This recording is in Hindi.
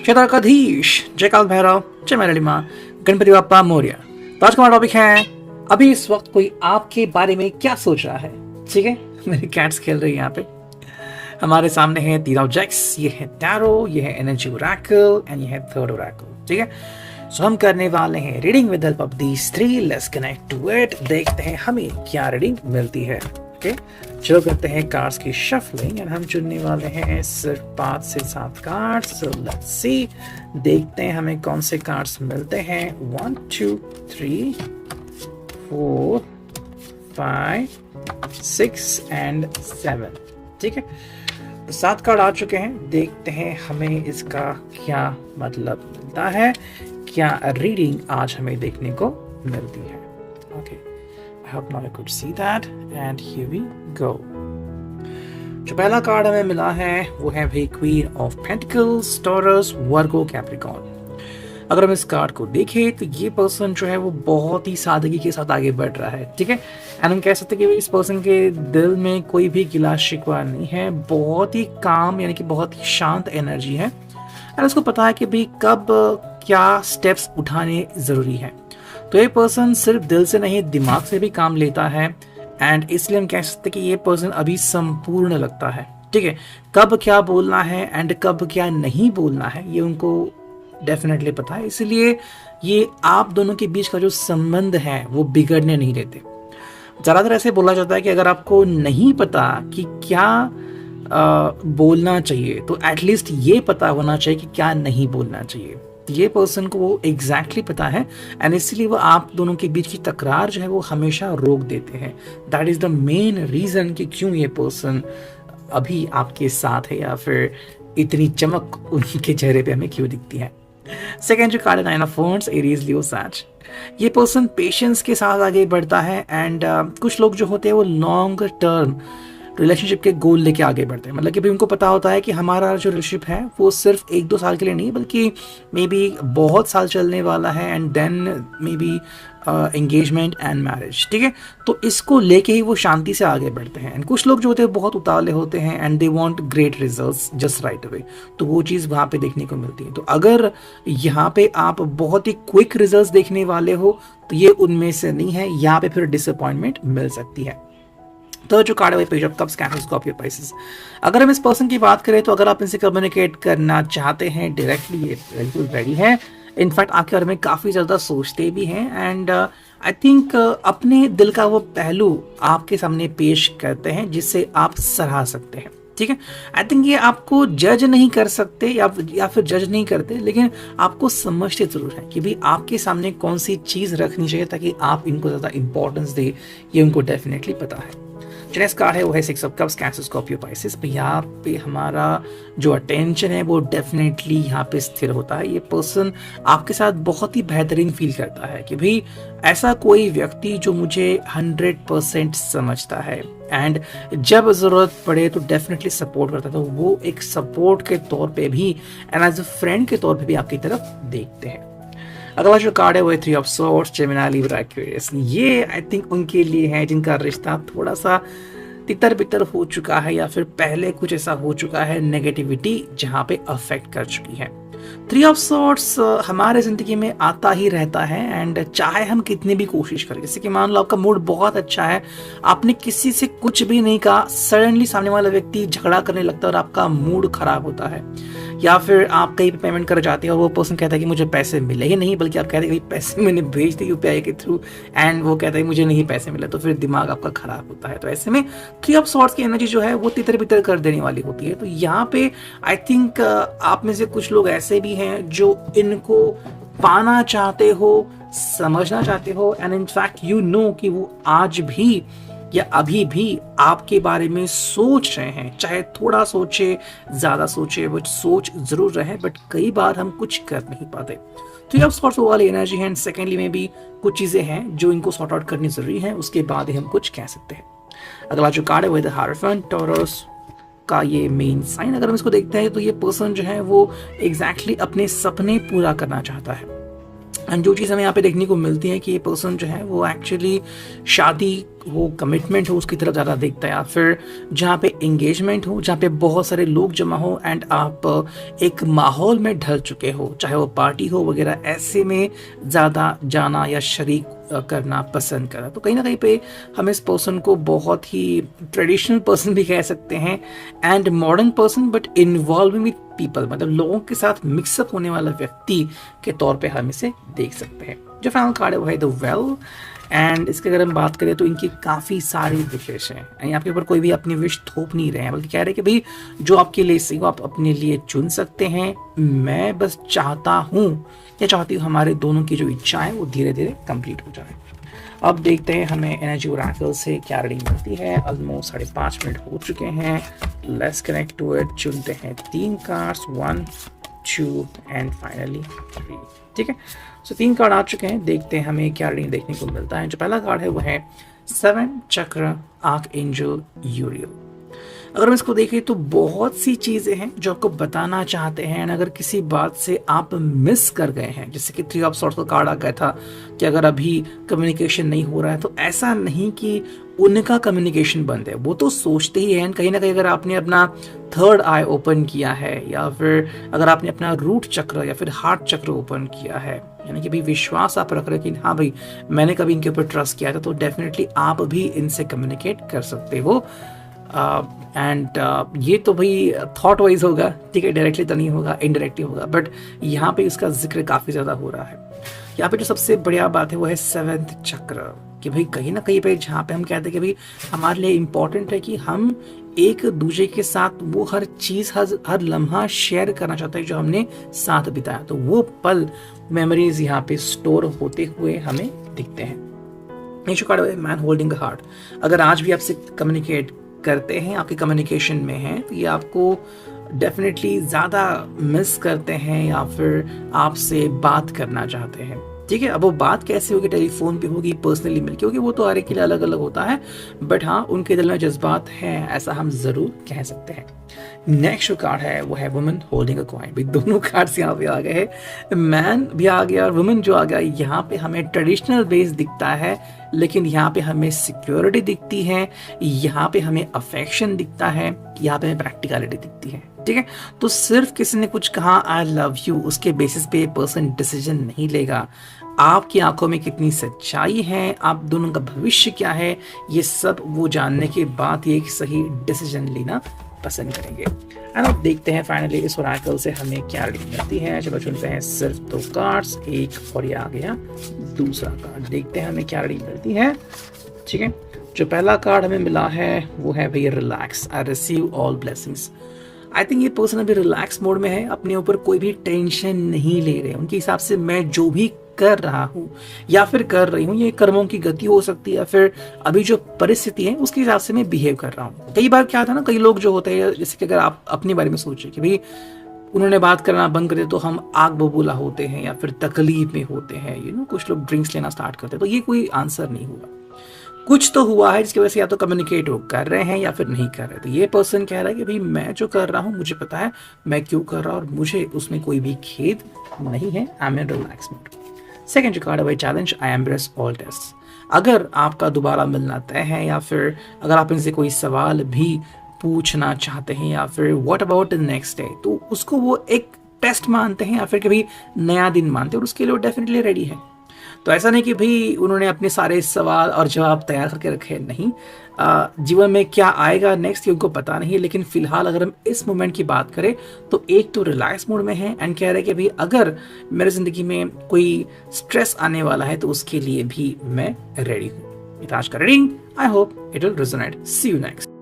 क्षेत्राधीश जय काल भैरव जय मैरली माँ गणपति बाप्पा मौर्य। तो आज का हमारा टॉपिक है अभी इस वक्त कोई आपके बारे में क्या सोच रहा है। ठीक है, मेरी कैट्स खेल रही है यहाँ पे। हमारे सामने है 3 ऑब्जेक्ट्स, ये है टैरो, ये है एनर्जी ओरेकल एंड ये है थर्ड ओरेकल। ठीक है, सो हम करने वाले हैं reading with help of these 3। Let's connect to it, देखते हैं हमें क्या रीडिंग मिलती है। ओके, चलो करते हैं कार्ड्स की शफलिंग एंड हम चुनने वाले हैं सिर्फ 5 से 7 कार्ड्स। सो लेट्स सी, देखते हैं हमें कौन से कार्ड्स मिलते हैं। 1 2 3 4 5 6 एंड 7। ठीक है, तो 7 कार्ड आ चुके हैं। देखते हैं हमें इसका क्या मतलब मिलता है, क्या रीडिंग आज हमें देखने को मिलती है। Okay, I hope now you could see that and here we go। जो पहला कार्ड हमें मिला है वो है भाई queen of pentacles, taurus, Virgo, Capricorn. अगर हम इस कार्ड को देखें तो ये पर्सन जो है वो बहुत ही सादगी के साथ आगे बढ़ रहा है। ठीक है, एंड हम कह सकते हैं कि इस पर्सन के दिल में कोई भी गिला शिकवा नहीं है, बहुत ही काम यानी कि बहुत ही शांत एनर्जी है और उसको पता है कि भाई कब क्या स्टेप्स उठाने जरूरी है। तो ये पर्सन सिर्फ दिल से नहीं दिमाग से भी काम लेता है एंड इसलिए हम कह सकते हैं कि ये पर्सन अभी संपूर्ण लगता है। ठीक है, कब क्या बोलना है एंड कब क्या नहीं बोलना है ये उनको डेफिनेटली पता है, इसलिए ये आप दोनों के बीच का जो संबंध है वो बिगड़ने नहीं देते। ज़्यादातर ऐसे बोला जाता है कि अगर आपको नहीं पता कि क्या बोलना चाहिए तो एटलीस्ट ये पता होना चाहिए कि क्या नहीं बोलना चाहिए। ये पर्सन को वो एग्जैक्टली पता है एंड इसलिए वो आप दोनों के बीच की तकरार जो है वो हमेशा रोक देते हैं। That is the main reason कि क्यों ये पर्सन अभी आपके साथ है या फिर इतनी चमक उनके चेहरे पे हमें क्यों दिखती है। सेकेंड जो कार्ड है 9 ऑफ वांड्स, एरीज, लियो, सैज। ये पर्सन पेशेंस के साथ आगे बढ़ता है एंड कुछ लोग जो होते हैं वो लॉन्ग टर्म रिलेशनशिप के गोल लेके आगे बढ़ते हैं। मतलब कि भी उनको पता होता है कि हमारा जो रिलेशनशिप है वो सिर्फ 1-2 साल के लिए नहीं बल्कि मे बी बहुत साल चलने वाला है and then maybe engagement and marriage. ठीक है, तो इसको लेके ही वो शांति से आगे बढ़ते हैं। एंड कुछ लोग जो होते हैं बहुत उतावले होते हैं and they want great results just right away, तो वो चीज़ वहाँ पे देखने को मिलती है। तो अगर यहाँ पे आप बहुत ही क्विक रिजल्ट्स देखने वाले हो तो ये उनमें से नहीं है, यहाँ पे फिर डिसअपॉइंटमेंट मिल सकती है। तो जो कार्ड है page of cups, candle, Scorpio, Pisces. अगर हम इस पर्सन की बात करें तो अगर आप इनसे कम्युनिकेट करना चाहते हैं डायरेक्टली, ये बिल्कुल रेडी है। इनफैक्ट आपके बारे में काफ़ी ज़्यादा सोचते भी हैं एंड आई थिंक अपने दिल का वो पहलू आपके सामने पेश करते हैं जिससे आप सराह सकते हैं। ठीक है, आई थिंक ये आपको जज नहीं कर सकते या फिर जज नहीं करते, लेकिन आपको समझते जरूर है कि भाई आपके सामने कौन सी चीज़ रखनी चाहिए ताकि आप इनको ज़्यादा इंपॉर्टेंस दे, ये उनको डेफिनेटली पता है। जो नेक्स्ट कार्ड है वो है 6 of cups, cancer, Scorpio, Pisces. यहाँ पे हमारा जो अटेंशन है वो डेफिनेटली यहाँ पे स्थिर होता है। ये पर्सन आपके साथ बहुत ही बेहतरीन फील करता है कि भाई ऐसा कोई व्यक्ति जो मुझे 100% समझता है एंड जब ज़रूरत पड़े तो डेफिनेटली सपोर्ट करता है। तो वो एक सपोर्ट के तौर पे भी एंड एज अ फ्रेंड के तौर पे भी आपकी तरफ देखते हैं। अगला जो कार्ड है वो है 3 of swords, Gemini, Libra, Aquarius. ये आई थिंक उनके लिए है जिनका रिश्ता थोड़ा सा तितर बितर हो चुका है या फिर पहले कुछ ऐसा हो चुका है, नेगेटिविटी जहाँ पे अफेक्ट कर चुकी है। 3 ऑफ सोर्ड्स हमारे जिंदगी में आता ही रहता है एंड चाहे हम कितनी भी कोशिश करें, जैसे कि मान लो आपका मूड बहुत अच्छा है, आपने किसी से कुछ भी नहीं कहा, सडनली सामने वाला व्यक्ति झगड़ा करने लगता है और आपका मूड खराब होता है। या फिर आप कहीं पे पेमेंट कर जाते हैं और वो पर्सन कहता है कि मुझे पैसे मिले ही नहीं, बल्कि आप कहते हैं कि पैसे मैंने भेज दिए यूपीआई के थ्रू एंड वो कहता है मुझे नहीं पैसे मिले, तो फिर दिमाग आपका खराब होता है। तो ऐसे में 3 ऑफ सॉर्ड्स की एनर्जी जो है वो तितर बितर कर देने वाली होती है। तो यहाँ पे आई थिंक आप में से कुछ लोग ऐसे भी हैं जो इनको पाना चाहते हो, समझना चाहते हो एंड इनफैक्ट यू नो कि वो आज भी या अभी भी आपके बारे में सोच रहे हैं, चाहे थोड़ा सोचे ज्यादा सोचे, बट सोच जरूर रहे, बट कई बार हम कुछ कर नहीं पाते। तो ये सॉर्ट वाली एनर्जी है। सेकेंडली में भी कुछ चीजें हैं जो इनको सॉर्ट आउट करनी जरूरी है, उसके बाद ही हम कुछ कह सकते हैं। अगला जो कार्ड है वो द हायरोफेंट, टॉरस का ये मेन साइन। अगर हम इसको देखते हैं तो ये पर्सन जो है वो एग्जैक्टली अपने सपने पूरा करना चाहता है। एंड जो चीज़ हमें यहाँ पे देखने को मिलती है कि ये पर्सन जो है वो एक्चुअली शादी हो, कमिटमेंट हो, उसकी तरफ ज़्यादा देखता है, या फिर जहाँ पे एंगेजमेंट हो, जहाँ पे बहुत सारे लोग जमा हो एंड आप एक माहौल में ढल चुके हो, चाहे वो पार्टी हो वगैरह, ऐसे में ज़्यादा जाना या शरीक करना पसंद करा। तो कहीं ना कहीं पे हम इस पर्सन को बहुत ही ट्रेडिशनल पर्सन भी कह सकते हैं and modern person, but involving with people, मतलब लोगों के साथ मिक्सअप होने वाला व्यक्ति के तौर पे हम इसे देख सकते हैं। जो फाइनल कार्ड है वो है द वेल, एंड इसके अगर हम बात करें तो इनकी काफ़ी सारी विशेष हैं। आपके ऊपर कोई भी अपनी विश थोप नहीं रहे हैं, बल्कि कह रहे हैं कि भाई जो आपके लिए सही हो आप अपने लिए चुन सकते हैं। मैं बस चाहता हूँ या चाहती हूँ हमारे दोनों की जो इच्छाएं वो धीरे धीरे कंप्लीट हो जाए। अब देखते हैं हमें एनर्जी ओरेकल से क्या रीडिंग मिलती है। ऑलमोस्ट 5.5 मिनट हो चुके हैं। Let's connect to it. चुनते हैं 3 कार्ड्स, 1, 2 एंड फाइनली 3। ठीक है, सो 3 कार्ड आ चुके हैं। देखते हैं हमें क्या रीडिंग देखने को मिलता है। जो पहला कार्ड है वो है 7 चक्र आर्क एंजल यूरियल। अगर हम इसको देखें तो बहुत सी चीज़ें हैं जो आपको बताना चाहते हैं, और अगर किसी बात से आप मिस कर गए हैं, जैसे कि 3 ऑफ सॉर्ड्स का कार्ड आ गया था कि अगर अभी कम्युनिकेशन नहीं हो रहा है, तो ऐसा नहीं कि उनका कम्युनिकेशन बंद है, वो तो सोचते ही हैं। कहीं ना कहीं अगर आपने अपना 3rd आई ओपन किया है, या फिर अगर आपने अपना रूट चक्र या फिर हार्ट चक्र ओपन किया है, यानी कि भाई विश्वास आप रख रहे हैं कि हाँ भाई मैंने कभी इनके ऊपर ट्रस्ट किया था, तो डेफिनेटली आप भी इनसे कम्युनिकेट कर सकते हो। एंड ये तो भाई थॉट वाइज होगा, ठीक है, डायरेक्टली तो नहीं होगा, इनडायरेक्टली होगा, बट यहाँ पे इसका जिक्र काफ़ी ज़्यादा हो रहा है। यहाँ पे जो सबसे बढ़िया बात है वो है 7th चक्र, कि भाई कहीं ना कहीं पे जहाँ पे हम कहते हैं कि भाई हमारे लिए इम्पोर्टेंट है कि हम एक दूसरे के साथ वो हर चीज़ हर लम्हा शेयर करना चाहते हैं जो हमने साथ बिताया, तो वो पल मेमोरीज यहाँ पे स्टोर होते हुए हमें दिखते हैं। नेक्स्ट कार्ड है मैन होल्डिंग हार्ट। अगर आज भी आपसे कम्युनिकेट करते हैं, आपके कम्युनिकेशन में हैं, तो ये आपको डेफिनेटली ज़्यादा मिस करते हैं या फिर आपसे बात करना चाहते हैं। ठीक है, अब वो बात कैसे होगी, टेलीफोन पे होगी, पर्सनली मिलके होगी, वो तो हर एक के लिए अलग अलग होता है, बट हाँ उनके दिल में जज्बात हैं, ऐसा हम ज़रूर कह सकते हैं। नेक्स्ट जो कार्ड है वो है वुमन होल्डिंग अ कॉइन। भाई दोनों कार्ड्स यहाँ पे आ गए हैं, मैन भी आ गया और वुमन जो आ गया। यहाँ पे हमें ट्रेडिशनल बेस दिखता है, लेकिन यहाँ पे हमें सिक्योरिटी दिखती है, यहाँ पे हमें अफेक्शन दिखता है, यहाँ पे हमें प्रैक्टिकलिटी दिखती है। ठीक है, तो सिर्फ किसी ने कुछ कहा आई लव यू, उसके बेसिस पे पर्सन डिसीजन नहीं लेगा। आपकी आंखों में कितनी सच्चाई है, आप दोनों का भविष्य क्या है, ये सब वो जानने के बाद ही एक सही डिसीजन लेना पसंद करेंगे। एंड अब देखते हैं फाइनली इस ओरेकल से हमें क्या रीडिंग मिलती है। चलो चुनते हैं सिर्फ 2 कार्ड्स, एक और ये आ गया दूसरा कार्ड। देखते हैं हमें क्या रीडिंग मिलती है। ठीक है, जो पहला कार्ड हमें मिला है वो है भाई relax, I receive all blessings. I think ये पर्सन अभी रिलैक्स मोड में है, अपने ऊपर कोई भी टेंशन नहीं ले रहे। उनके हिसाब से मैं जो भी कर रहा हूँ या फिर कर रही हूँ, ये कर्मों की गति हो सकती है, या फिर अभी जो परिस्थिति है उसके हिसाब से मैं बिहेव कर रहा हूँ। कई बार क्या था ना, कई लोग जो होते हैं, जैसे कि अगर आप अपने बारे में सोचें कि भाई उन्होंने बात करना बंद कर दिया तो हम आग बबूला होते हैं या फिर तकलीफ में होते हैं, कुछ लोग ड्रिंक्स लेना स्टार्ट करते हैं, तो ये कोई आंसर नहीं हुआ। कुछ तो हुआ है जिसकी वजह से या तो कम्युनिकेट कर रहे हैं या फिर नहीं कर रहे। तो ये पर्सन कह रहा है कि भाई मैं जो कर रहा हूँ मुझे पता है मैं क्यों कर रहा हूँ, और मुझे उसमें कोई भी खेद नहीं है। I am in relax mode. Second जो कार्ड है चैलेंज, आई एम्ब्रेस ऑल टेस्ट। अगर आपका दोबारा मिलना तय है, या फिर अगर आप इनसे कोई सवाल भी पूछना चाहते हैं, या फिर what about the next day, तो उसको वो एक टेस्ट मानते हैं या फिर कभी नया दिन मानते हैं, और उसके लिए वो डेफिनेटली रेडी है। तो ऐसा नहीं कि भाई उन्होंने अपने सारे सवाल और जवाब तैयार करके रखे, नहीं। जीवन में क्या आएगा नेक्स्ट ये उनको पता नहीं है, लेकिन फिलहाल अगर हम इस मोमेंट की बात करें तो एक तो रिलैक्स मोड में है एंड कह रहे हैं कि भाई अगर मेरे जिंदगी में कोई स्ट्रेस आने वाला है तो उसके लिए भी मैं रेडी हूँ। आज का reading, I hope it will resonate. See you next.